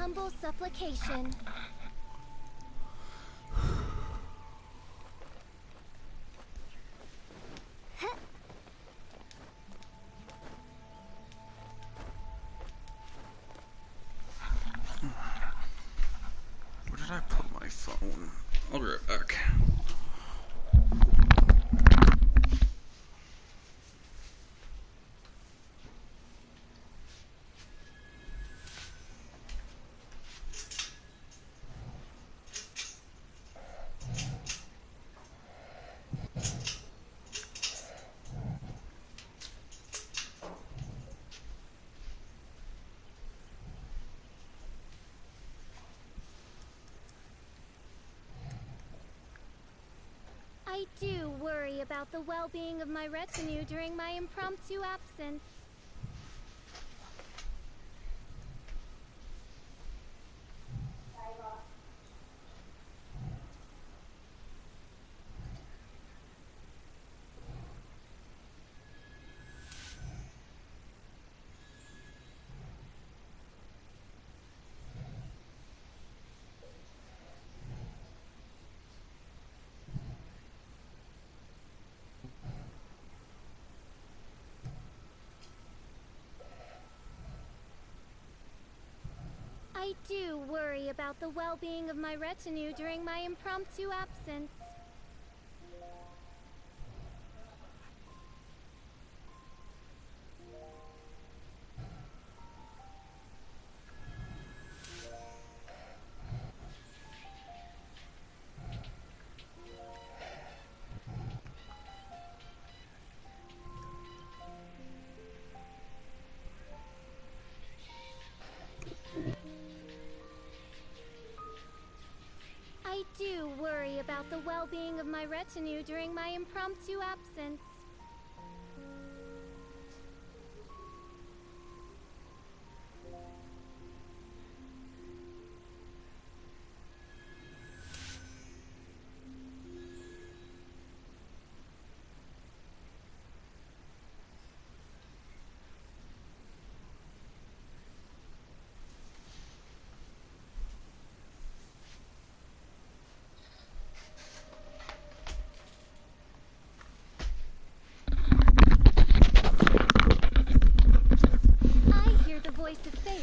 humble supplication. Where did I put my phone? I'll be right back. I do worry about the well-being of my retinue during my impromptu absence. I do worry about the well-being of my retinue during my impromptu absence. I do worry about the well-being of my retinue during my impromptu absence. I hear the voice of fate.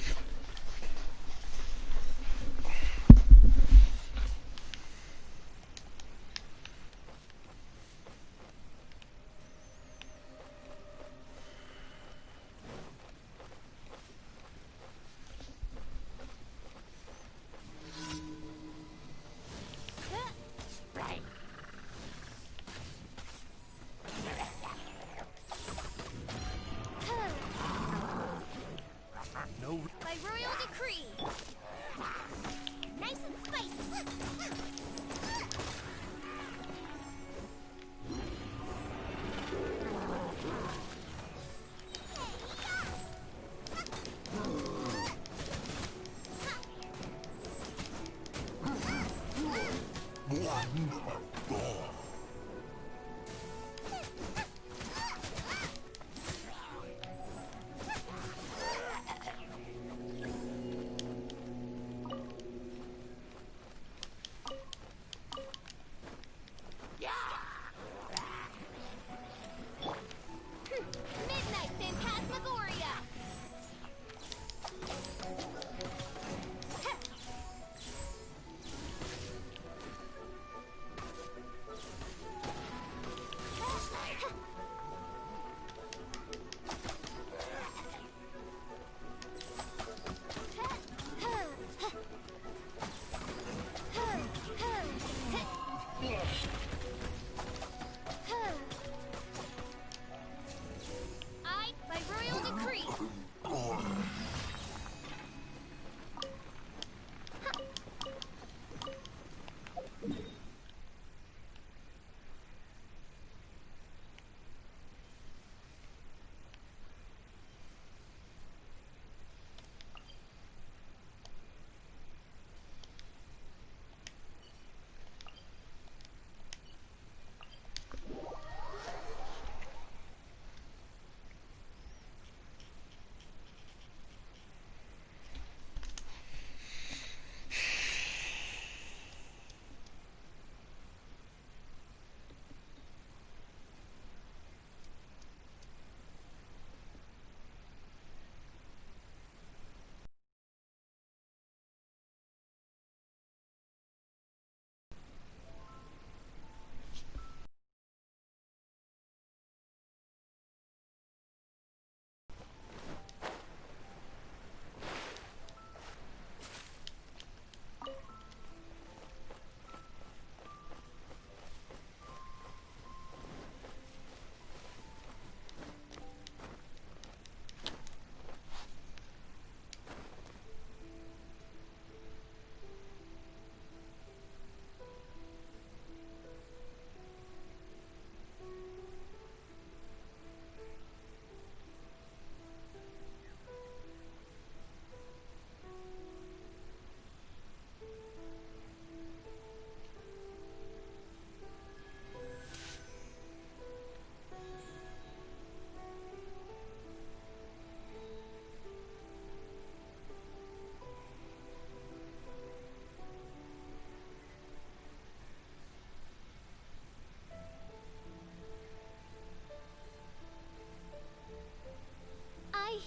By royal decree. Nice and spicy.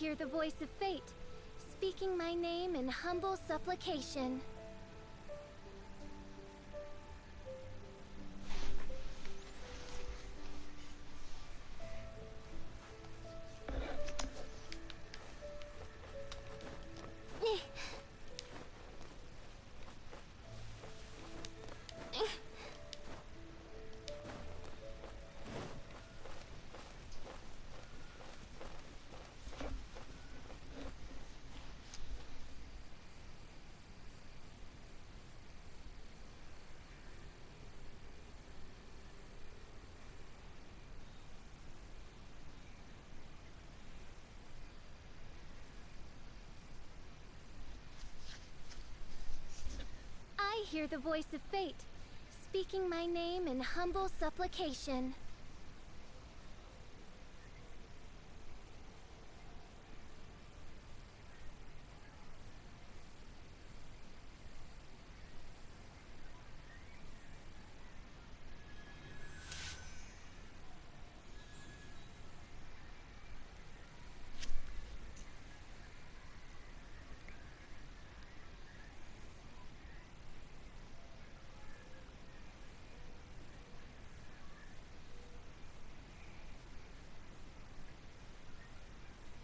hear the voice of fate, speaking my name in humble supplication. I hear the voice of fate, speaking my name in humble supplication.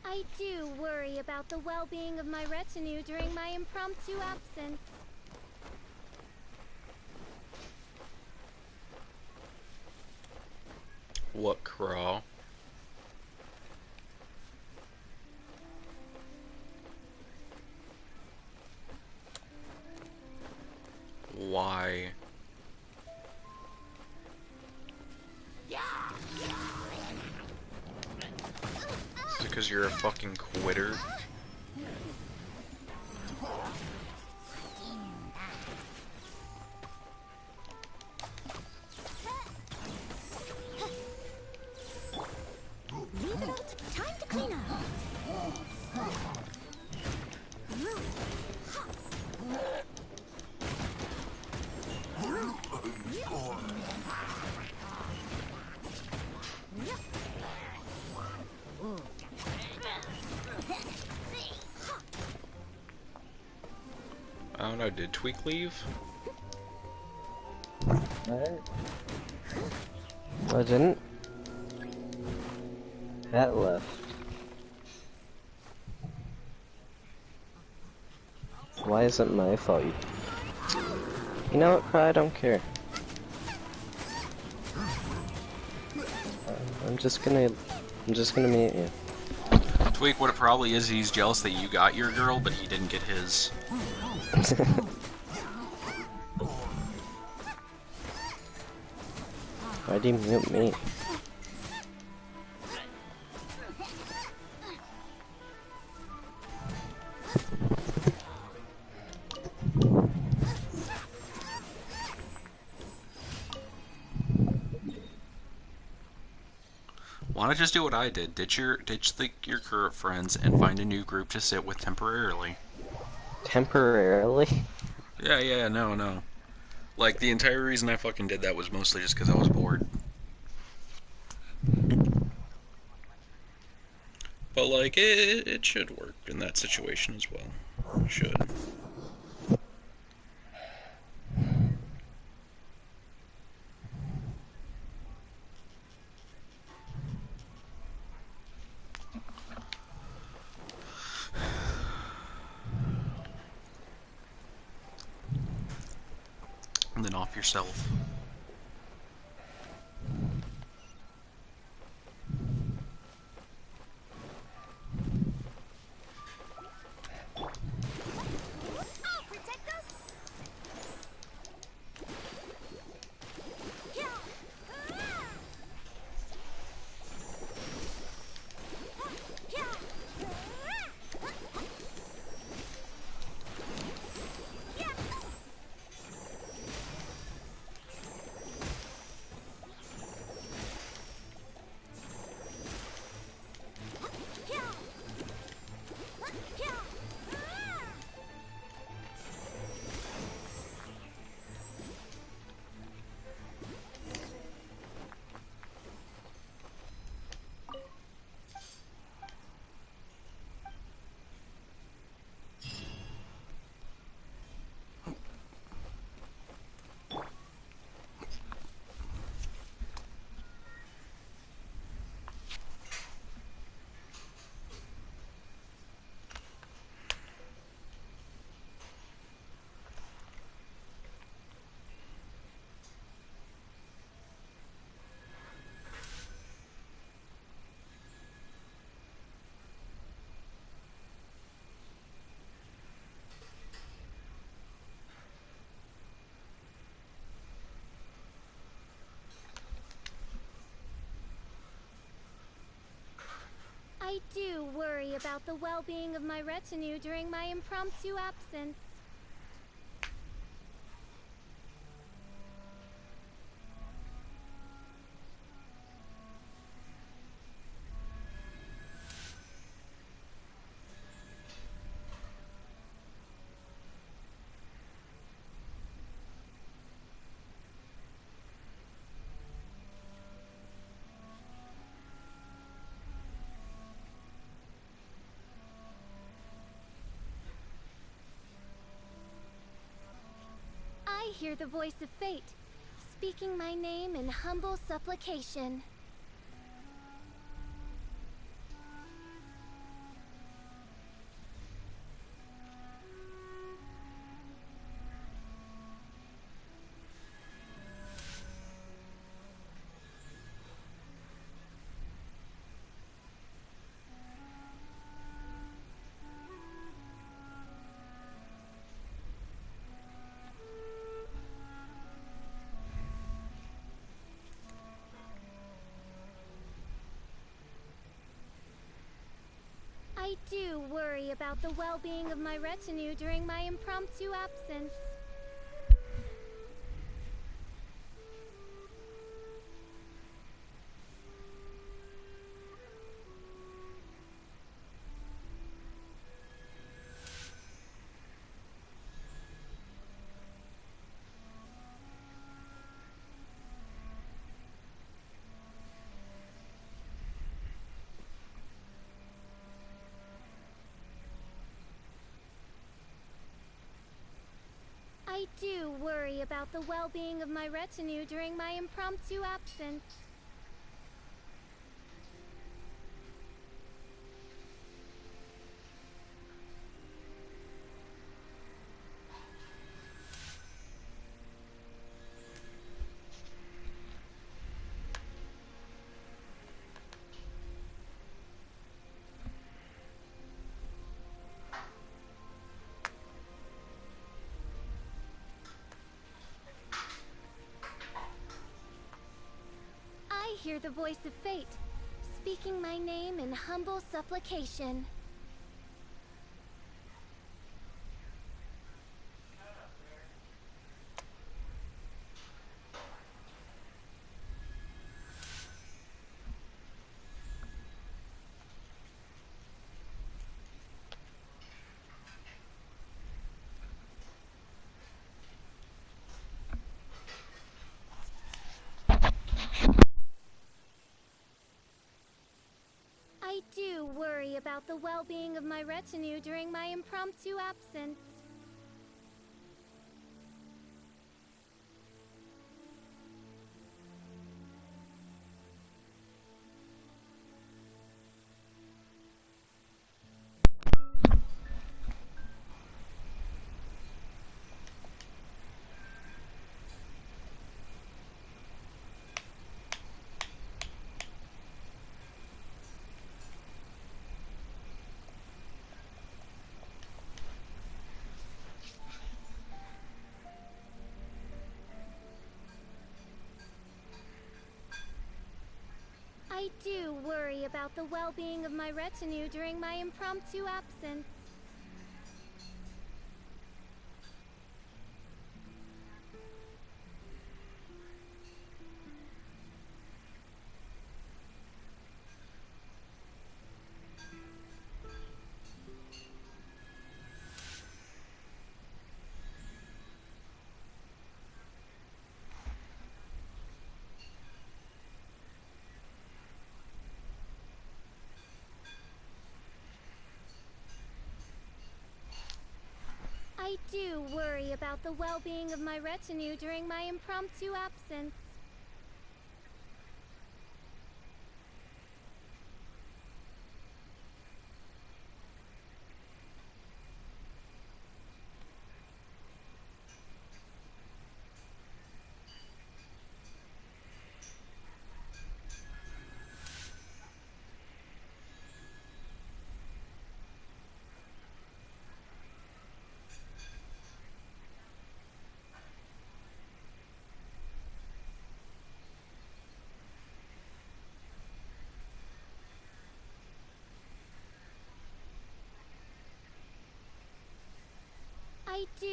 I do worry about the well-being of my retinue during my impromptu absence. What, Craw? Why? Is it because you're a fucking quitter? Time to clean up. I don't know, did Tweak leave? What? I didn't. Hat left. Why is it my fault? You know what, Cry? I don't care. I'm just gonna mute you. Tweak, what it probably is, he's jealous that you got your girl, but he didn't get his. Why'd you mute me? Why not just do what I did? Ditch your current friends and find a new group to sit with temporarily. Temporarily? Yeah, no. Like, the entire reason I fucking did that was mostly just because I was bored. But, like, it should work in that situation as well. It should. And then off yourself. about the well-being of my retinue during my impromptu absence. I hear the voice of fate, speaking my name in humble supplication. I do worry about the well-being of my retinue during my impromptu absence. I do worry about the well-being of my retinue during my impromptu absence. I hear the voice of fate, speaking my name in humble supplication. I do worry about the well-being of my retinue during my impromptu absence. I do worry about the well-being of my retinue during my impromptu absence. I do worry about the well-being of my retinue during my impromptu absence.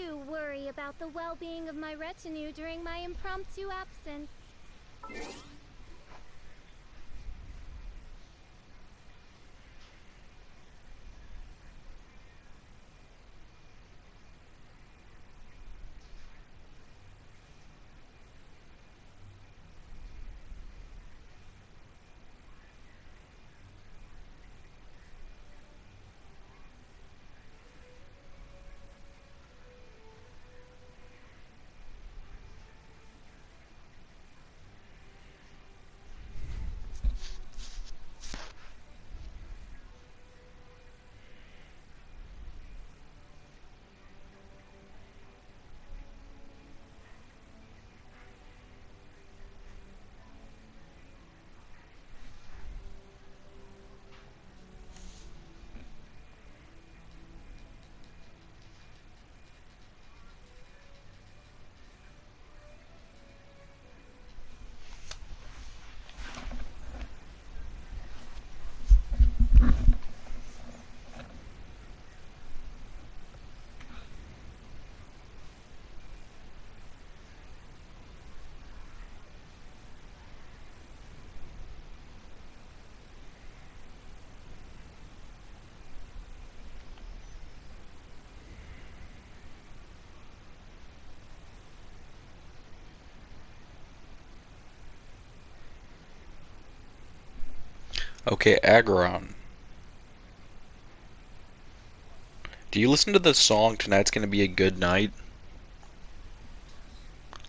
do worry about the well-being of my retinue during my impromptu absence. Okay, Agron. Do you listen to the song "Tonight's Gonna Be a Good Night"?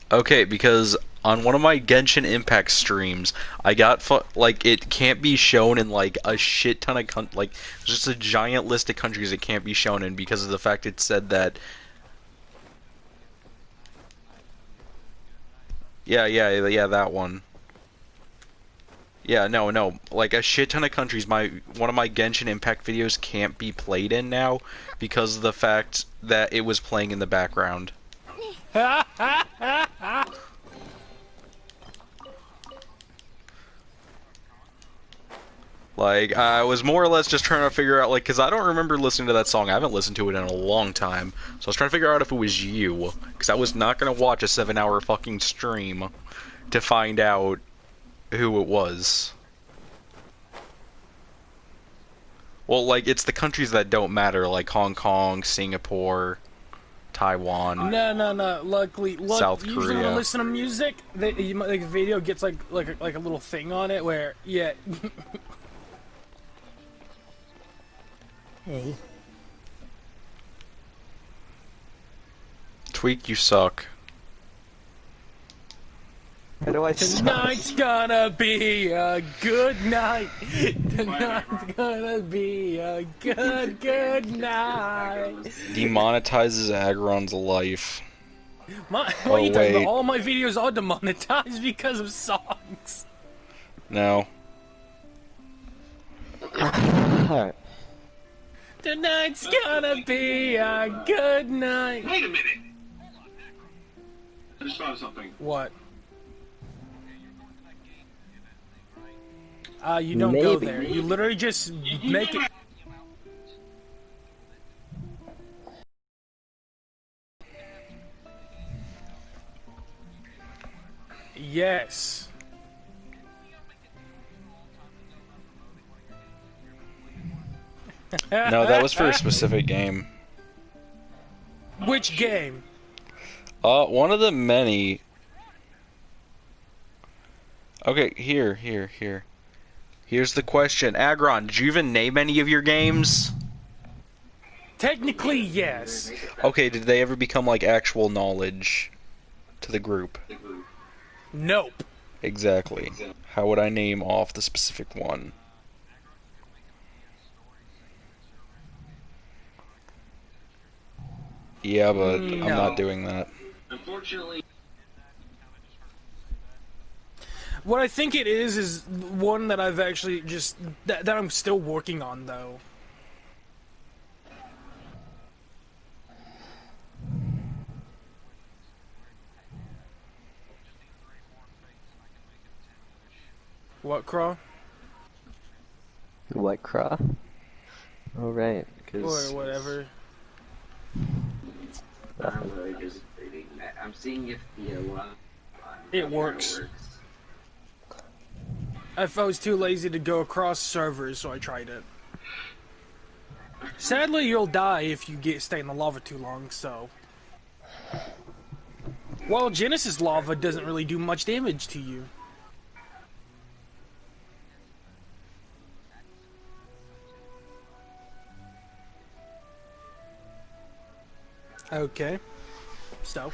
Okay, because on one of my Genshin Impact streams, I got like it can't be shown in like a shit ton of like just a giant list of countries it can't be shown in because of the fact it said that. Yeah, that one. Yeah, no, like a shit ton of countries. One of my Genshin Impact videos can't be played in now because of the fact that it was playing in the background. Like, I was more or less just trying to figure out, like, because I don't remember listening to that song. I haven't listened to it in a long time. So I was trying to figure out if it was you. Because I was not going to watch a 7-hour fucking stream to find out who it was. Well, like, it's the countries that don't matter, like Hong Kong, Singapore, Taiwan, No. Luckily, South usually when I Korea. listen to music, the video gets like a little thing on it where yeah. Hey. Tweak, you suck. How do I suck? Tonight's gonna be a good night. Tonight's gonna be a good night. Demonetizes Agron's life. What Oh, are you talking about? wait. All my videos are demonetized because of songs. No. Alright. Tonight's gonna be a good night. Wait a minute. I just thought of something. What? You don't go Maybe. there. You literally just make it. Yes. No, that was for a specific game. Which game? One of the many. Okay, here. Here's the question. Agron, did you even name any of your games? Technically, yes. Okay, did they ever become like actual knowledge to the group? Nope. Exactly. How would I name off the specific one? Yeah, but I'm not doing that. Unfortunately. What I think it is one that I've actually just that I'm still working on though. What, Craw? What craw? Oh right, Or because whatever. Nothing. really just reading that. I'm seeing if the It works. I was too lazy to go across servers, so I tried it. Sadly, you'll die if you stay in the lava too long, so... While Genesis lava doesn't really do much damage to you. Okay. So...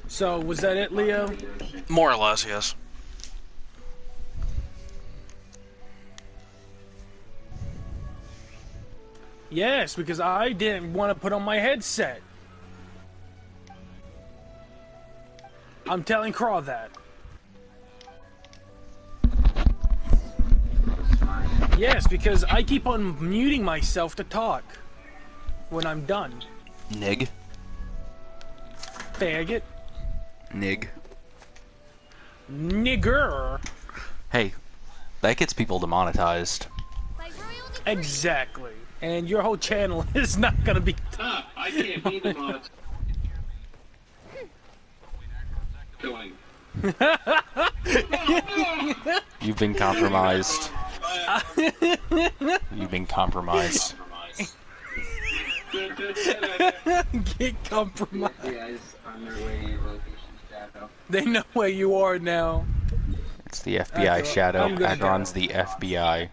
So, was that it, Leo? More or less, yes. Yes, because I didn't want to put on my headset. I'm telling Craw that. Yes, because I keep on muting myself to talk when I'm done. Nig. Faggot. Nig. Nigger. Hey, that gets people demonetized. By royal decree. Exactly. And your whole channel is not gonna be... I can't be the mod. Going. You've been compromised. You've been compromised. Get compromised. Guys on their way to location shadow. They know where you are now. It's the FBI shadow. I'm gonna Agron's go. the FBI.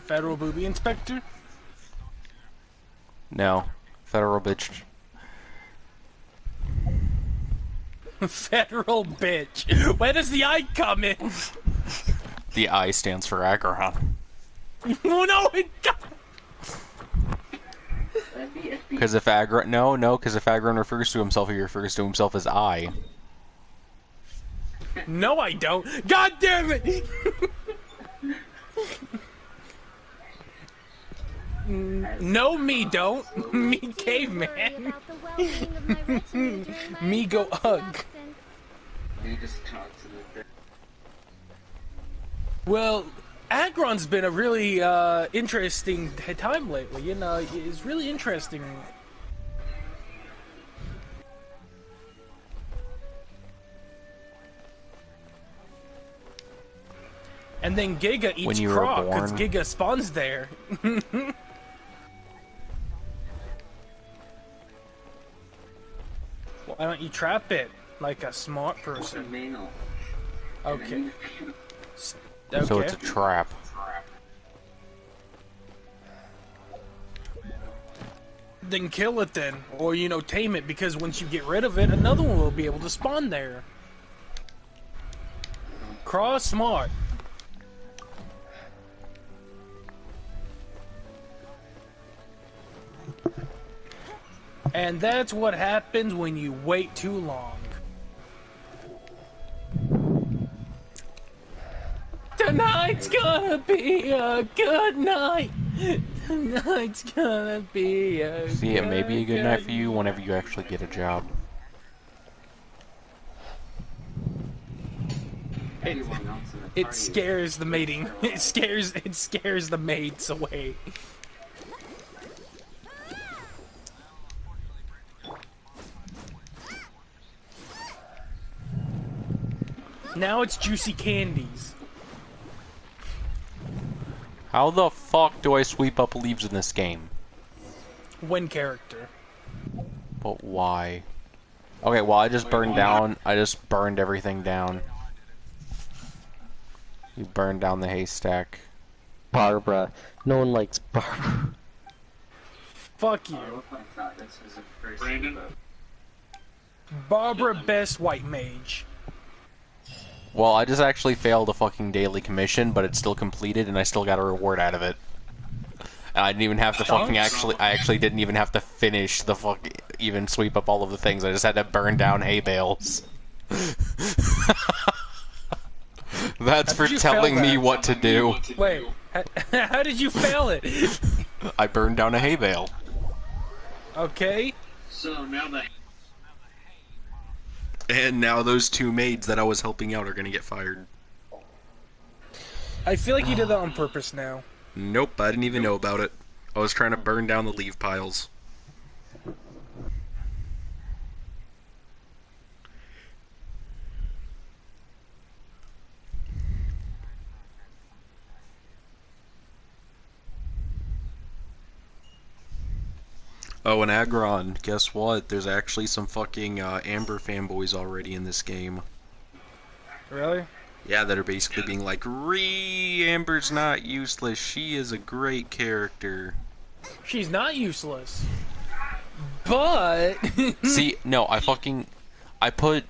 Federal booby inspector? No. Federal bitch. Federal bitch. Where does the I come in? The I stands for Agron. Oh no, it got... Because if Agron... No, because if Agron refers to himself, he refers to himself as I. No, I don't. God damn it! No, me don't. Me I do worry caveman. about the well-being of my retinue during my Me go impromptu hug. absence. We just talked to the Well, Agron's been a really interesting time lately. You know, it's really interesting. And then Giga eats When you were Croc, because born. Giga spawns there. Why don't you trap it like a smart person? manual. Okay. So it's a trap. Then kill it then, or you know, tame it, because once you get rid of it, another one will be able to spawn there. Cross smart. And that's what happens when you wait too long. Tonight's gonna be a good night. Tonight's gonna be a See, it may be a good night for you whenever you actually get a job. Everyone else in the It party scares the mating. It scares the mates away. Now it's juicy candies. How the fuck do I sweep up leaves in this game? One character. But why? Okay, well I just burned down. I just burned everything down. You burned down the haystack. Barbara. No one likes Barbara. Fuck you. I thought this was a first. Brandon? Barbara best white mage. Well, I just actually failed a fucking daily commission, but it's still completed, and I still got a reward out of it. And I didn't even have to fucking I actually didn't even have to finish the even sweep up all of the things. I just had to burn down hay bales. That's for did you fail telling me that? what to do. Wait, how did you fail it? I burned down a hay bale. Okay. So now the And now those two maids that I was helping out are gonna get fired. I feel like you did that on purpose now. Nope, I didn't even know about it. I was trying to burn down the leaf piles. Oh, and Agron, guess what? There's actually some fucking Amber fanboys already in this game. Really? Yeah, that are basically being like, Amber's not useless. She is a great character. She's not useless. But... See, no, I put,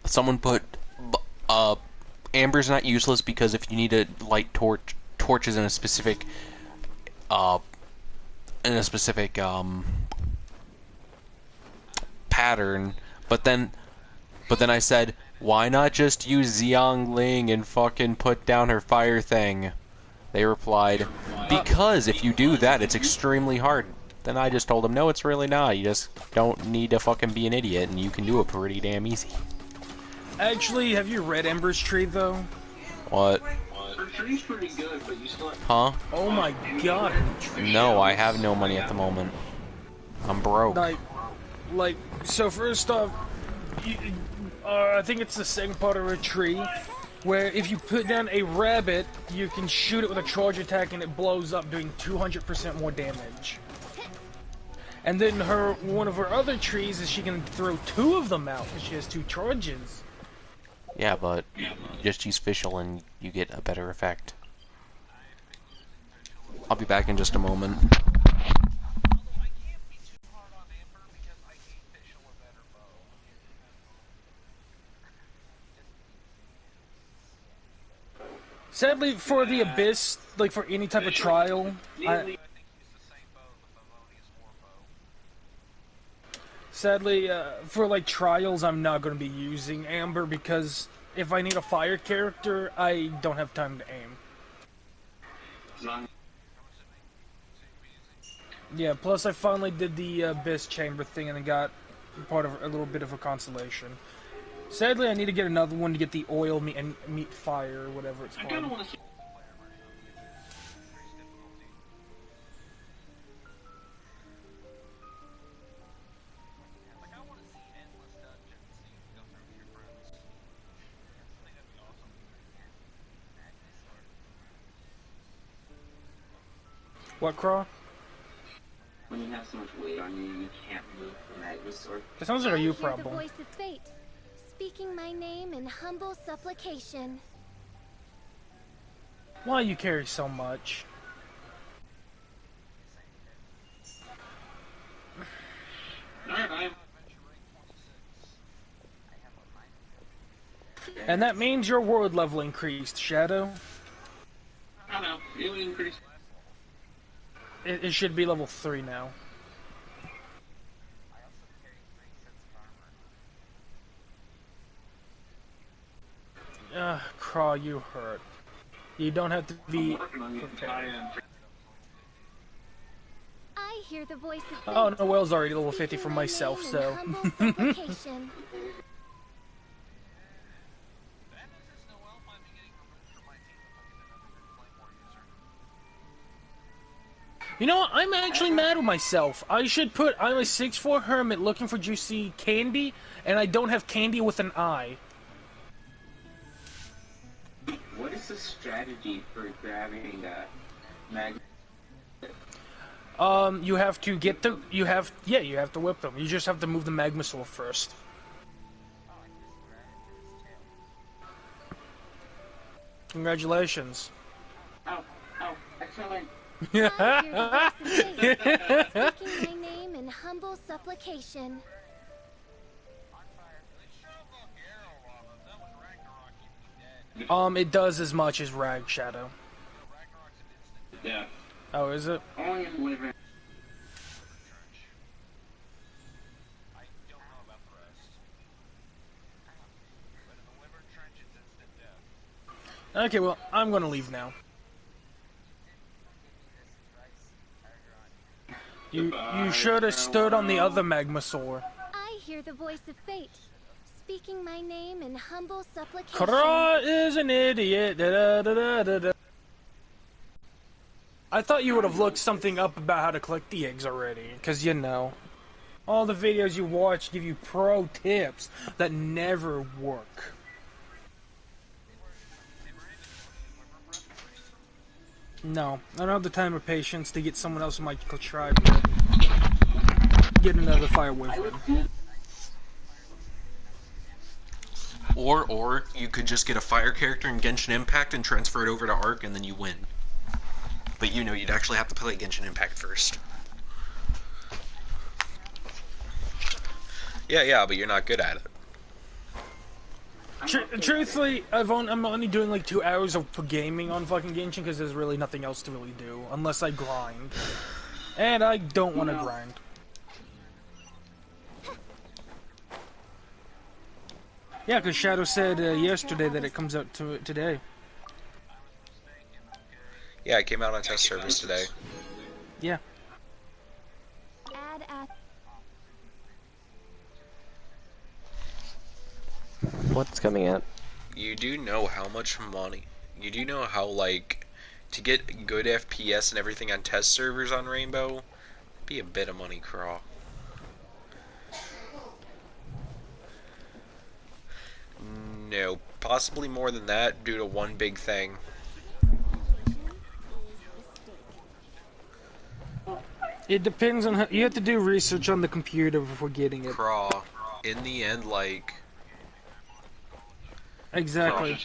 someone put, Amber's not useless because if you need to light torches in a specific, pattern, but then I said, why not just use Xiang Ling and fucking put down her fire thing? They replied, because if you do that, it's extremely hard. Then I just told them, no, it's really not. You just don't need to fucking be an idiot, and you can do it pretty damn easy. Actually, have you read Ember's Tree, though? What? her tree's pretty good, but you still have Huh? Oh my god. No, I have no money at the moment. I'm broke. Like, so first off, I think it's the second part of a tree, where if you put down a rabbit, you can shoot it with a charge attack and it blows up, doing 200% more damage. And then one of her other trees is she can throw two of them out, because she has two charges. Yeah, but you just use Fischl and you get a better effect. I'll be back in just a moment. Sadly, for the Abyss, like for any type of trial, sadly, for like trials, I'm not going to be using Amber because if I need a fire character, I don't have time to aim. Yeah, plus I finally did the Abyss Chamber thing and I got part of a little bit of a consolation. Sadly, I need to get another one to get the oil meat fire, or whatever it's called. What, Craw? when you have so much weight on you, you can't move the magma sword. That sounds like a you I hear the problem. voice of fate, speaking my name in humble supplication. Why you carry so much? And that means your word level increased, Shadow. I don't know, it would increase. It should be level 3 now. Craw, you hurt. You don't have to be prepared. I hear the voice of fate. Oh, Noel's already level 50 speaking for my myself, name in so... humble supplication. You know what? I'm actually mad with myself. I should put, I'm a 6'4" hermit looking for juicy candy, and I don't have candy with an eye. What is the strategy for grabbing magma? You have to get the, you have to whip them. You just have to move the magma sword first. Congratulations. Ow, ow, I fell in. I hear the voice of fate, speaking my name in humble supplication. It does as much as Rag Shadow. Yeah. Oh, is it? Only in living. Okay, well, I'm gonna leave now. You should have stood on the other Magmasaur. I hear the voice of fate, speaking my name in humble supplication. Kara is an idiot. Da, da, da, da, da. I thought you would have looked something up about how to collect the eggs already, because you know. All the videos you watch give you pro tips that never work. No, I don't have the time or patience to get someone else in my tribe to get another fire wyvern. Or you could just get a fire character in Genshin Impact and transfer it over to Arc, and then you win. But you know, you'd actually have to play Genshin Impact first. Yeah, but you're not good at it. Truthfully, I'm only doing like 2 hours of gaming on fucking Genshin because there's really nothing else to really do unless I grind, and I don't want to grind. Yeah, because Shadow said yesterday that it comes out today. Yeah, it came out on test service today. Yeah. What's coming out? You do know how much money. You do know how, like, to get good FPS and everything on test servers on Rainbow, be a bit of money, Craw. No, possibly more than that due to one big thing. It depends on how you have to do research on the computer before getting it. Craw. In the end, like... Exactly.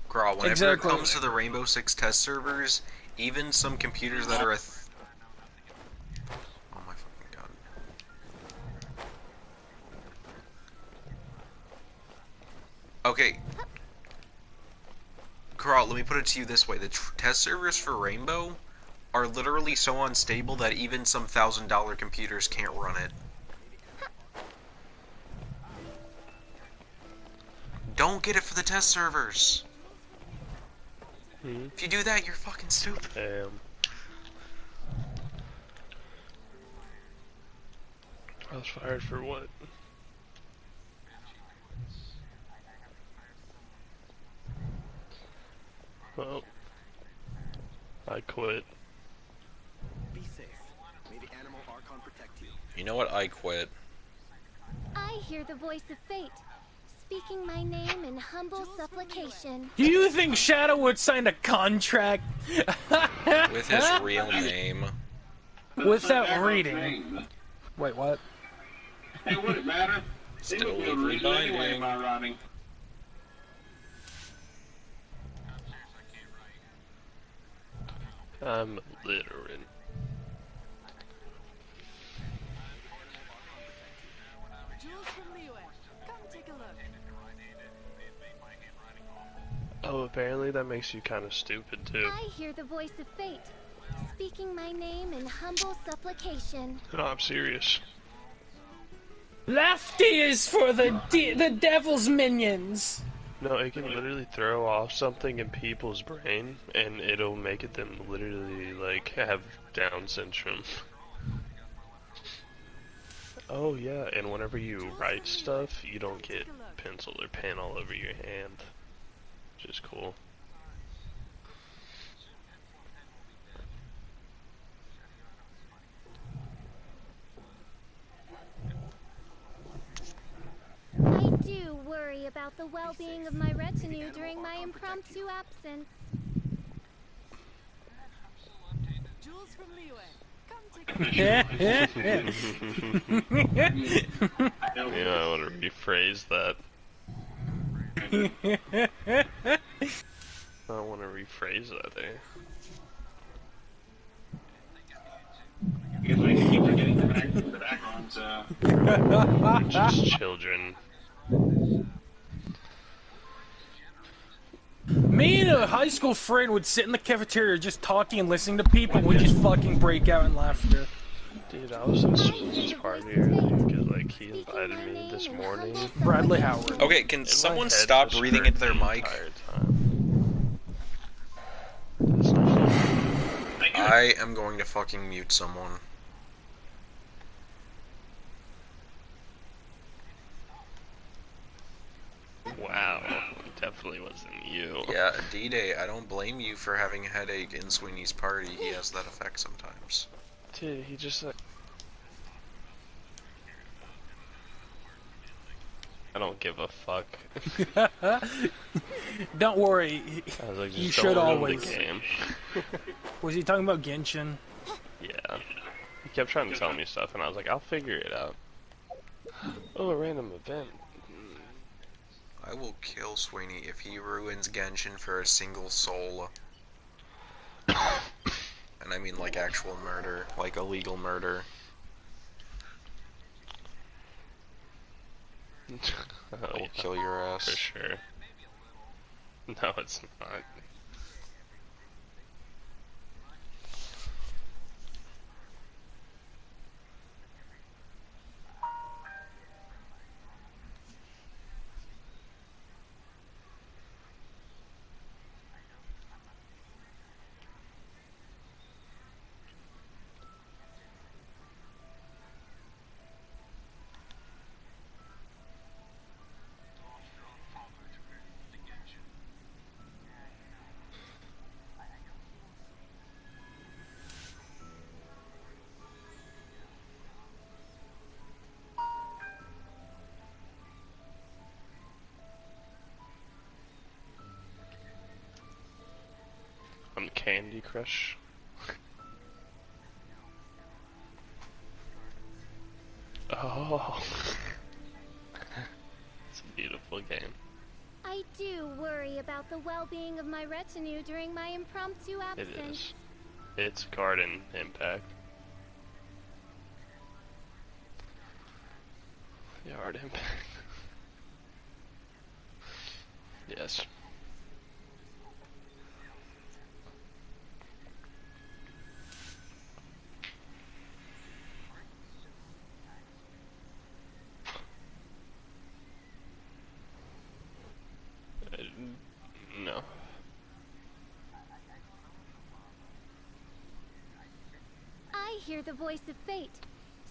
Craw, whenever Exactly. it comes to the Rainbow Six test servers, even some computers that are oh my fucking god. Okay. Craw, let me put it to you this way. The test servers for Rainbow are literally so unstable that even some $1,000 computers can't run it. Don't get it for the test servers. If you do that, you're fucking stupid. Damn. I was fired for what? Well, I quit. Be safe. May the animal Archon protect you. You know what? I quit. I hear the voice of fate, speaking my name in humble supplication. Do you think Shadow would sign a contract With his real name. without reading? Wait, what? It wouldn't matter. Still They would legally lose anyway binding. by running. I'm illiterate. Oh, apparently that makes you kind of stupid too. I hear the voice of fate, speaking my name in humble supplication. No, I'm serious. Lefty is for the devil's minions. No, it can literally throw off something in people's brain, and it'll make it them literally, like, have Down syndrome. Oh yeah, and whenever you write stuff, you don't get pencil or pen all over your hand. Which is cool. I do worry about the well-being of my retinue during my impromptu absence. Jules from Leeway. Yeah, I want to rephrase that. I want to rephrase that there. Because we keep forgetting the backgrounds. Just children. Me and a high school friend would sit in the cafeteria just talking and listening to people. We'd just fucking break out in laughter. Dude, I was in Susan's party earlier because, like, he invited me this morning. Bradley Howard. Okay, can And my someone head stop was breathing hurting into their the mic? entire time. That's not funny. I am going to fucking mute someone. Wow, it definitely wasn't you. Yeah, D-Day, I don't blame you for having a headache in Sweeney's party. He has that effect sometimes. Dude, he just like... I don't give a fuck. Don't worry. I was like, just You don't should ruin always. the game. Was he talking about Genshin? Yeah. He kept trying to tell me stuff, and I was like, I'll figure it out. Oh, a random event. I will kill Sweeney if he ruins Genshin for a single soul. And I mean like actual murder, like illegal murder. Oh, I will yeah, kill your ass. for sure. No, it's not. On Candy Crush. Oh. It's a beautiful game. I do worry about the well-being of my retinue during my impromptu It absence. is. It's Garden Impact. Yard Impact. Yes. No. I hear the voice of fate,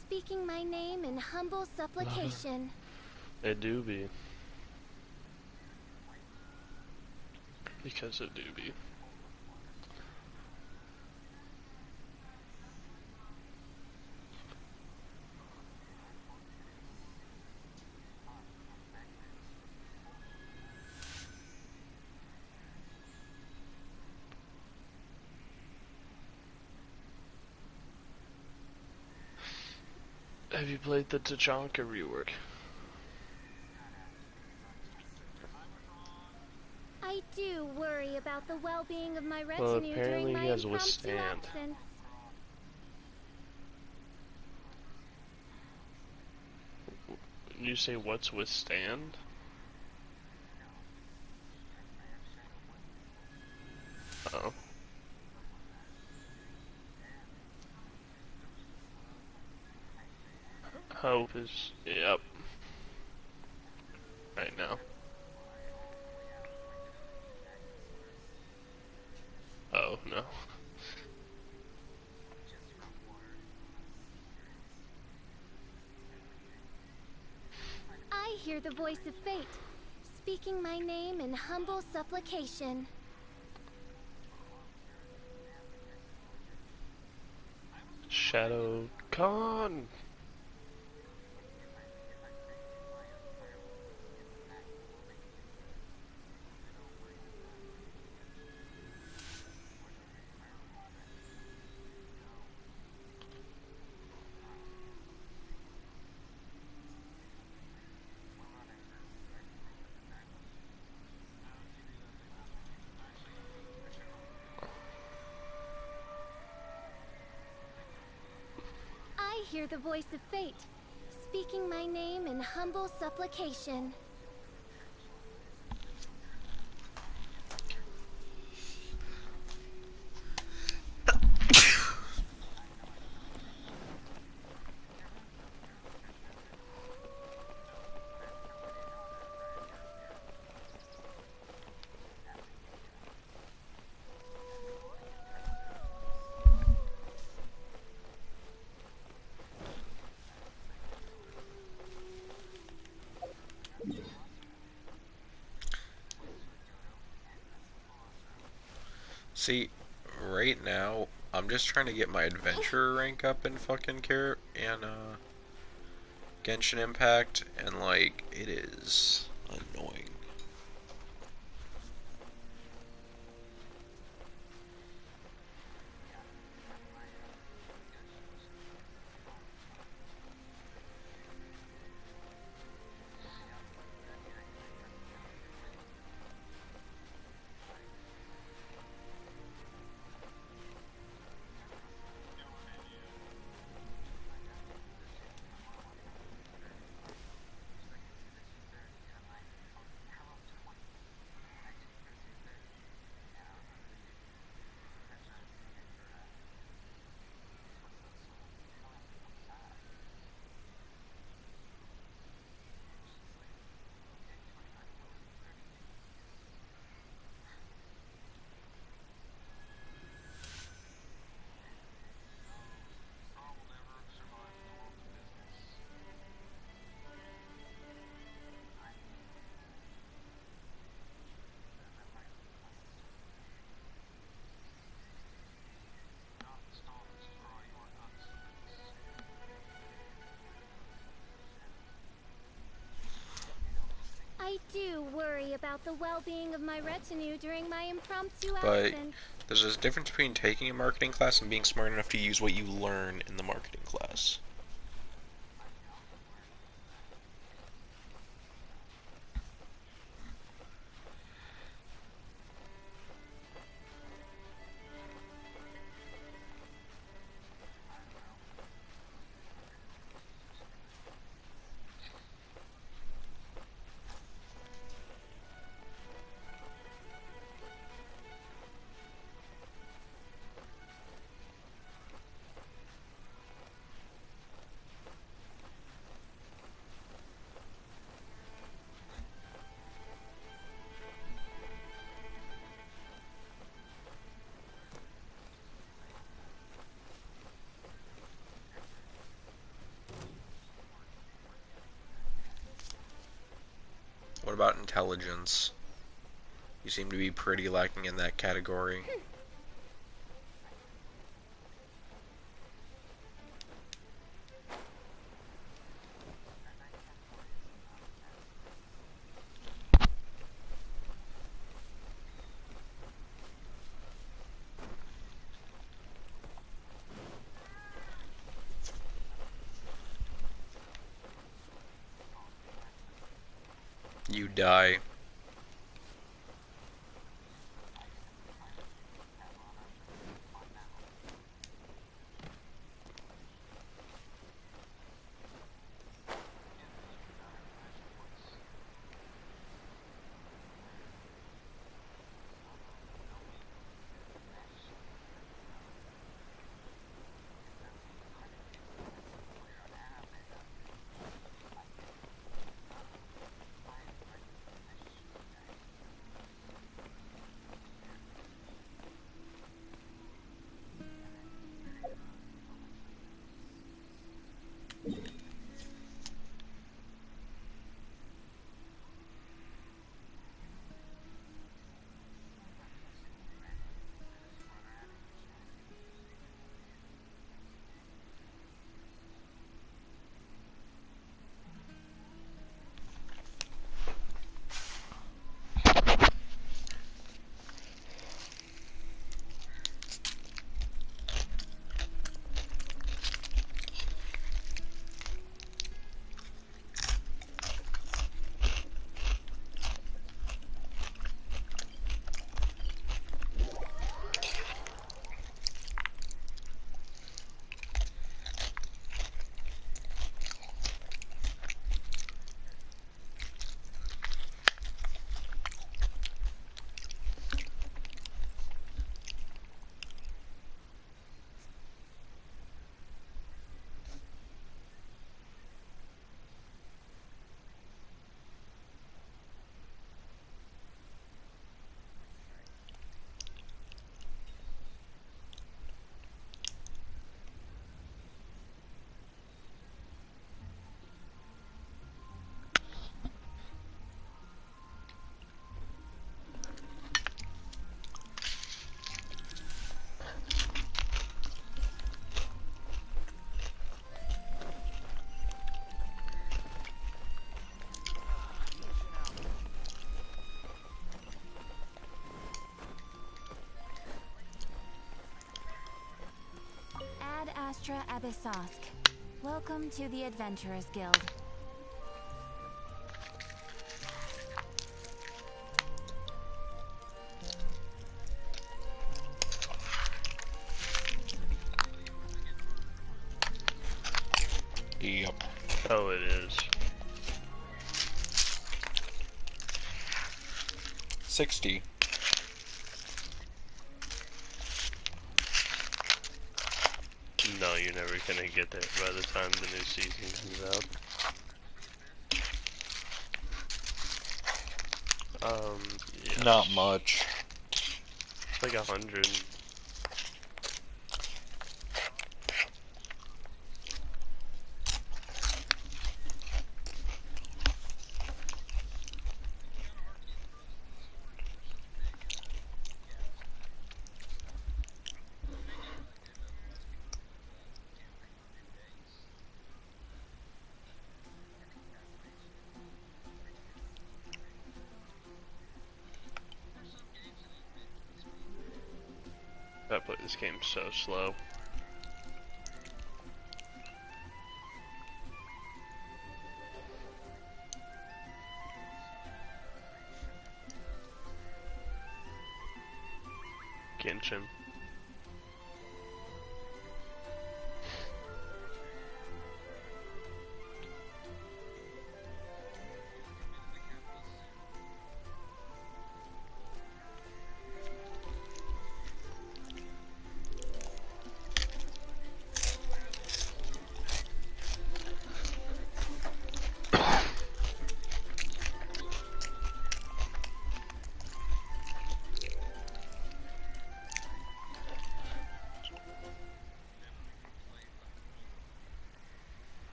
speaking my name in humble supplication. It do be. Because it do be. Have you played the Tachanka rework? I do worry about the well-being of my Well, retinue apparently during my he has impromptu withstand. absence. You say what's withstand? Oh. Hope is, yep. Right now. Oh, no. I hear the voice of fate, speaking my name in humble supplication. Shadow Con! I hear the voice of fate, speaking my name in humble supplication. See, right now, I'm just trying to get my adventure rank up in fucking Genshin Impact, and like, it is annoying. I do worry about the well-being of my retinue during my impromptu But absence. there's a difference between taking a marketing class and being smart enough to use what you learn in the marketing class. What about intelligence? You seem to be pretty lacking in that category. You die. Astra Abyssosk. Welcome to the Adventurers Guild. Yep. Oh, it is. 60. No, you're never gonna get there by the time the new season comes out. Yes. Not much. It's like 100. I play this game so slow. Genshin.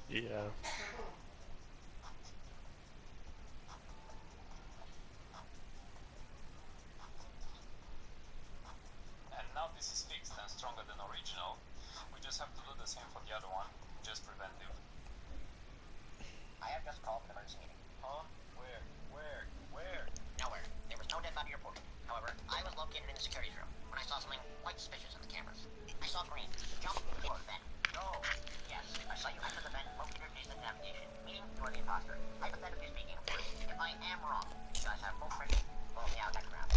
Yeah. And now this is fixed and stronger than original. We just have to do the same for the other one, just preventive. I have just called an emergency meeting. Huh? Where? Nowhere. There was no death body reported. However, I was located in the security room when I saw something quite suspicious in the cameras. I saw green jump toward the vent. No. Yes, I saw you enter the vent, locate your face at navigation, meaning you are the imposter. Hypothetically speaking, of course. If I am wrong, you guys have full permission to vote me out next round.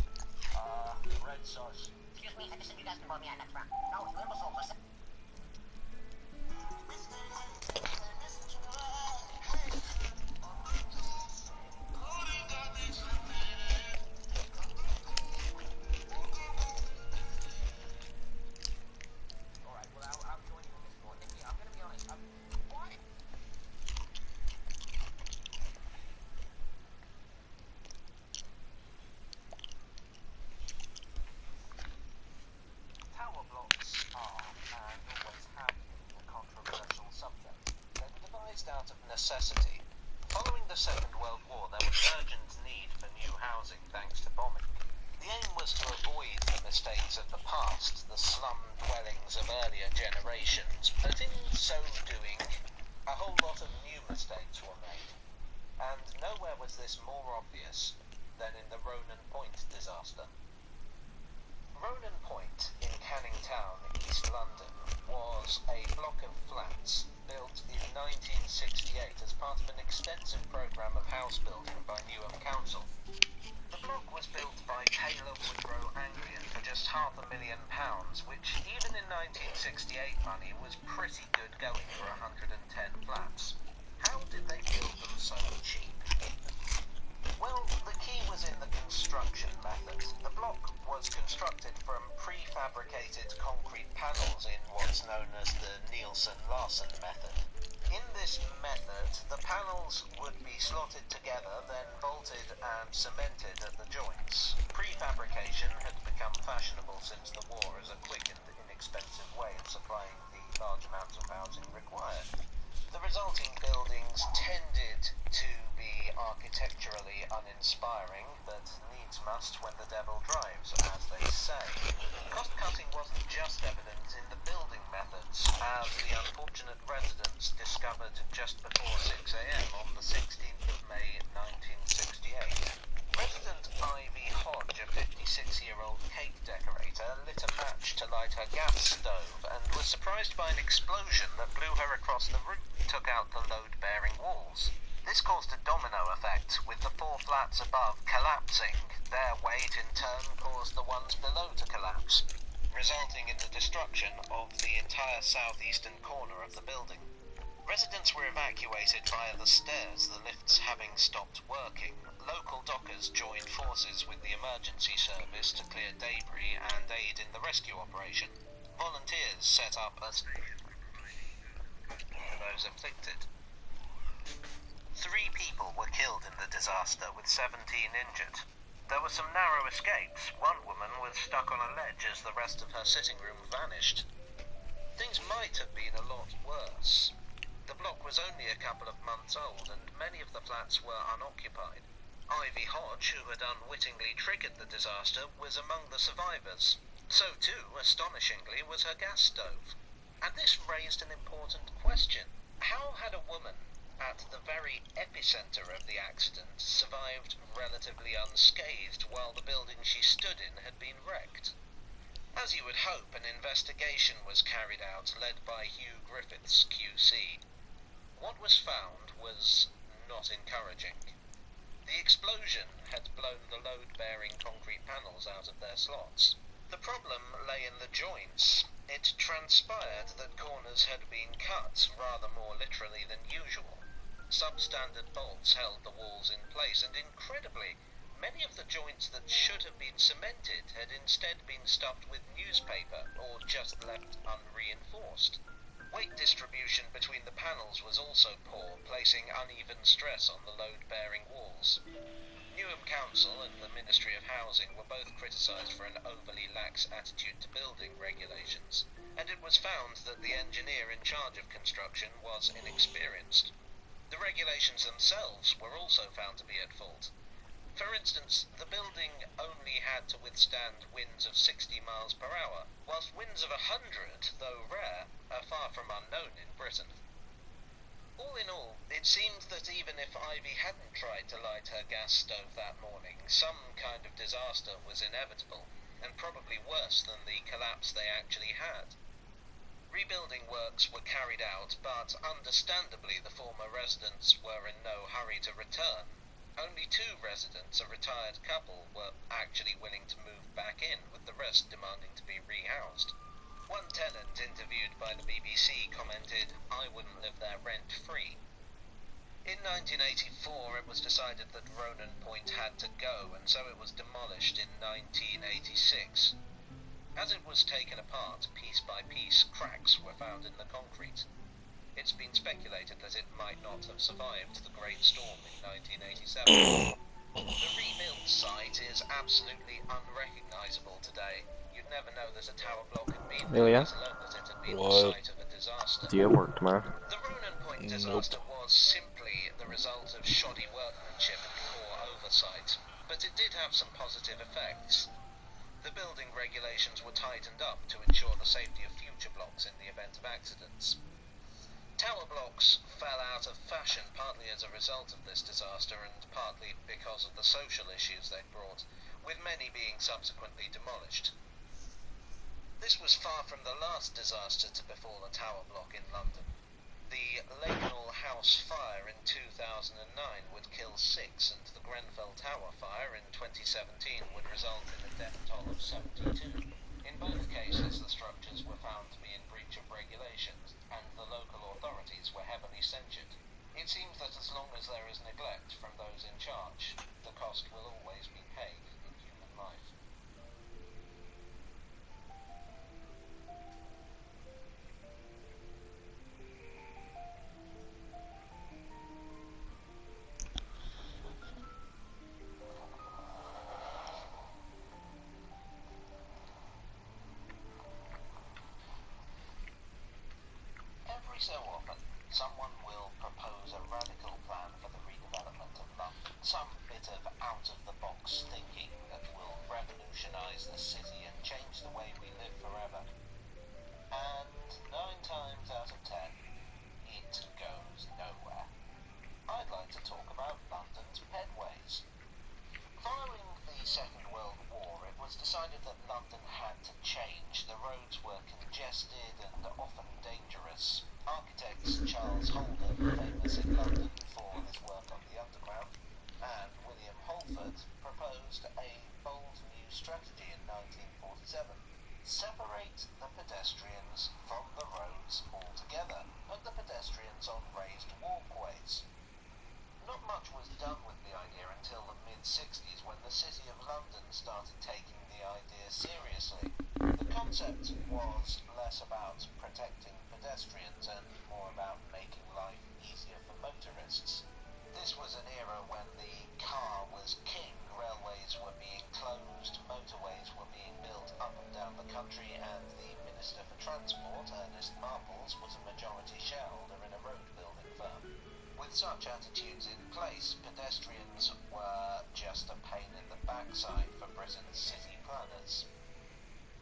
Red sauce. Excuse me, I just said you guys can vote me out next round. No, you imbeciles, listen. Alright, well, I'll join you in this vote. I'm gonna be honest. What? Tower blocks are, and always have been, a controversial subject. They were devised out of necessity. Following the Second World War, there was urgent need for new housing thanks to bombing. The aim was to avoid the mistakes of the past, the slum dwellings of earlier generations, but in so doing, a whole lot of new mistakes were made. And nowhere was this more obvious than in the Ronan Point disaster. Ronan Point in Canning Town, East London, was a block of flats built in 1968 as part of an extensive programme of house building by Newham Council. The block was built by Taylor Woodrow Anglian for just £500,000, which even in 1968 money was pretty good going for 110 flats. How did they build them so cheap? Well, the key was in the construction method. The block was constructed from prefabricated concrete panels in what's known as the Nielsen-Larsen method. In this method, the panels would be slotted together, then bolted and cemented at the joints. Prefabrication had become fashionable since the war as a quick and inexpensive way of supplying the large amounts of housing required. The resulting buildings tended to be architecturally uninspiring, but needs must when the devil drives, as they say. Cost-cutting wasn't just evident in the building methods, as the unfortunate residents discovered just before 6 a.m. on the 16th of May 1968. Resident Ivy Hodge, a 56-year-old cake decorator, lit a match to light her gas stove and was surprised by an explosion that blew her across the roof and took out the load-bearing walls. This caused a domino effect, with the 4 flats above collapsing. Their weight, in turn, caused the ones below to collapse, resulting in the destruction of the entire southeastern corner of the building. Residents were evacuated via the stairs, the lifts having stopped working. Local dockers joined forces with the emergency service to clear debris and aid in the rescue operation. Volunteers set up a station for those afflicted. 3 people were killed in the disaster, with 17 injured. There were some narrow escapes. One woman was stuck on a ledge as the rest of her sitting room vanished. Things might have been a lot worse. The block was only a couple of months old, and many of the flats were unoccupied. Ivy Hodge, who had unwittingly triggered the disaster, was among the survivors. So too, astonishingly, was her gas stove. And this raised an important question. How had a woman at the very epicenter of the accident survived relatively unscathed while the building she stood in had been wrecked? As you would hope, an investigation was carried out, led by Hugh Griffiths, QC. What was found was not encouraging. The explosion had blown the load-bearing concrete panels out of their slots. The problem lay in the joints. It transpired that corners had been cut rather more literally than usual. Substandard bolts held the walls in place, and incredibly, many of the joints that should have been cemented had instead been stuffed with newspaper or just left unreinforced. Weight distribution between the panels was also poor, placing uneven stress on the load-bearing walls. Newham Council and the Ministry of Housing were both criticised for an overly lax attitude to building regulations, and it was found that the engineer in charge of construction was inexperienced. The regulations themselves were also found to be at fault. For instance, the building only had to withstand winds of 60 miles per hour, whilst winds of 100, though rare, are far from unknown in Britain. All in all, it seemed that even if Ivy hadn't tried to light her gas stove that morning, some kind of disaster was inevitable, and probably worse than the collapse they actually had. Rebuilding works were carried out, but understandably the former residents were in no hurry to return. Only 2 residents, a retired couple, were actually willing to move back in, with the rest demanding to be rehoused. One tenant interviewed by the BBC commented, "I wouldn't live there rent-free." In 1984 it was decided that Ronan Point had to go, and so it was demolished in 1986. As it was taken apart, piece by piece, cracks were found in the concrete. It's been speculated that it might not have survived the Great Storm in 1987. The rebuilt site is absolutely unrecognisable today. You'd never know that a tower block had been Oh, there, yeah? let alone that it had been the What? site of a disaster. Do you have work tomorrow? The Ronan Point disaster was simply the result of shoddy workmanship and poor oversight, but it did have some positive effects. The building regulations were tightened up to ensure the safety of future blocks in the event of accidents. Tower blocks fell out of fashion partly as a result of this disaster and partly because of the social issues they brought, with many being subsequently demolished. This was far from the last disaster to befall a tower block in London. The Lakenhall House fire in 2009 would kill 6, and the Grenfell Tower fire in 2017 would result in a death toll of 72. In both cases, the structures were found to be in breach of regulations, and the local authorities were heavily censured. It seems that as long as there is neglect from those in charge, the cost will always be paid in human life. Every so often, someone will propose a radical plan for the redevelopment of London, some bit of out-of-the-box thinking that will revolutionise the city and change the way we live forever. And 9 times out of 10, it goes nowhere. I'd like to talk about London's pedways. Following the Second World War, it was decided that London had to change. The roads were congested and often dangerous. Architects Charles Holden, famous in London for his work on the Underground, and William Holford proposed a bold new strategy in 1947. Separate the pedestrians from the roads altogether. Put the pedestrians on raised walkways. Not much was done with the idea until the mid-60s, when the City of London started taking the idea seriously. The concept was less about protecting pedestrians and more about making life easier for motorists. This was an era when the car was king. Railways were being closed, motorways were being built up and down the country, and the Minister for Transport, Ernest Marples, was a majority shareholder in a road-building firm. With such attitudes in place, pedestrians were just a pain in the backside for Britain's city planners.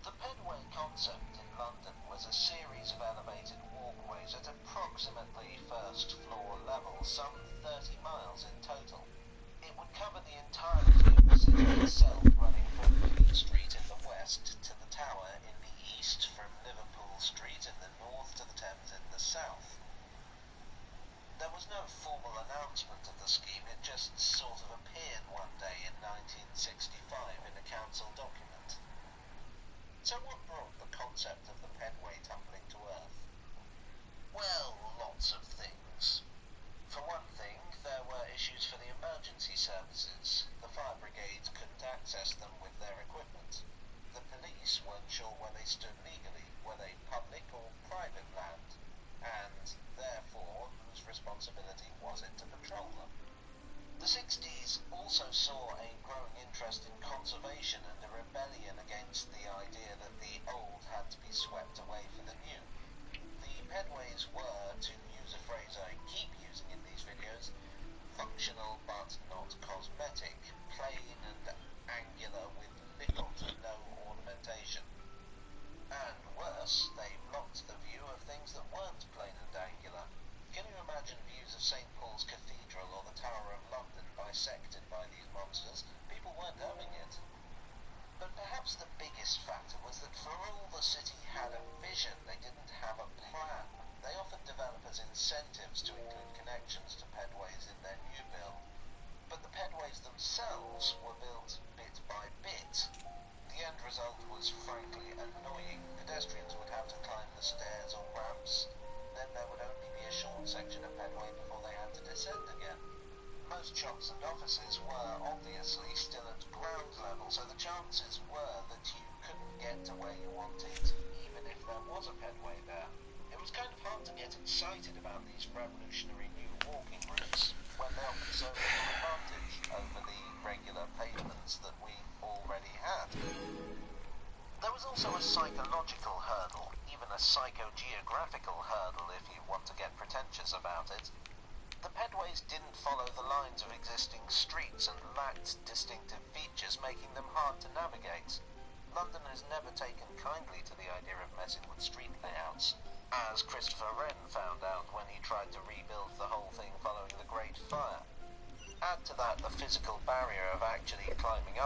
The pedway concept in London was a series of elevated walkways at approximately first-floor level, some 30 miles in total. It would cover the entirety of the city itself, running from Fleet Street in the west to the Tower in the east, from Liverpool Street in the north to the Thames in the south. There was no formal announcement of the scheme, it just sort of appeared one day in 1965 in a council document. So what brought the concept of the pedway tumbling to earth? Well, lots of things. For one thing, there were issues for the emergency services. The fire brigades couldn't access them with their equipment. The police weren't sure where they stood legally, were they public or private land, and therefore whose responsibility was it to patrol them? The The 60s also saw a growing interest in conservation and a rebellion against the idea that the old had to be swept away for the new. The pedways were, to use a phrase I keep using in these videos, functional but not cosmetic, plain and angular with little to no ornamentation. And worse, they blocked the view of things that weren't plain and angular. Can you imagine views of St. Paul's Cathedral or the Tower of London bisected by these monsters? People weren't having it. But perhaps the biggest factor was that for all the city had a vision, they didn't have a plan. They offered developers incentives to include connections to pedways in their new build. But the pedways themselves were built bit by bit. The end result was frankly annoying. Pedestrians would have to climb the stairs or ramps. Then there would only be a short section of pedway before they had to descend again. Most shops and offices were obviously still at ground level, so the chances were that you couldn't get to where you wanted, even if there was a pedway there. It was kind of hard to get excited about these revolutionary new walking routes when they offered so little advantage over the regular pavements that we already had. There was also a psychological hurdle, even a psychogeographical hurdle if you want to get pretentious about it. The pedways didn't follow the lines of existing streets and lacked distinctive features, making them hard to navigate. London has never taken kindly to the idea of messing with street layouts, as Christopher Wren found out when he tried to rebuild the whole thing following the Great Fire. Add to that the physical barrier of actually climbing up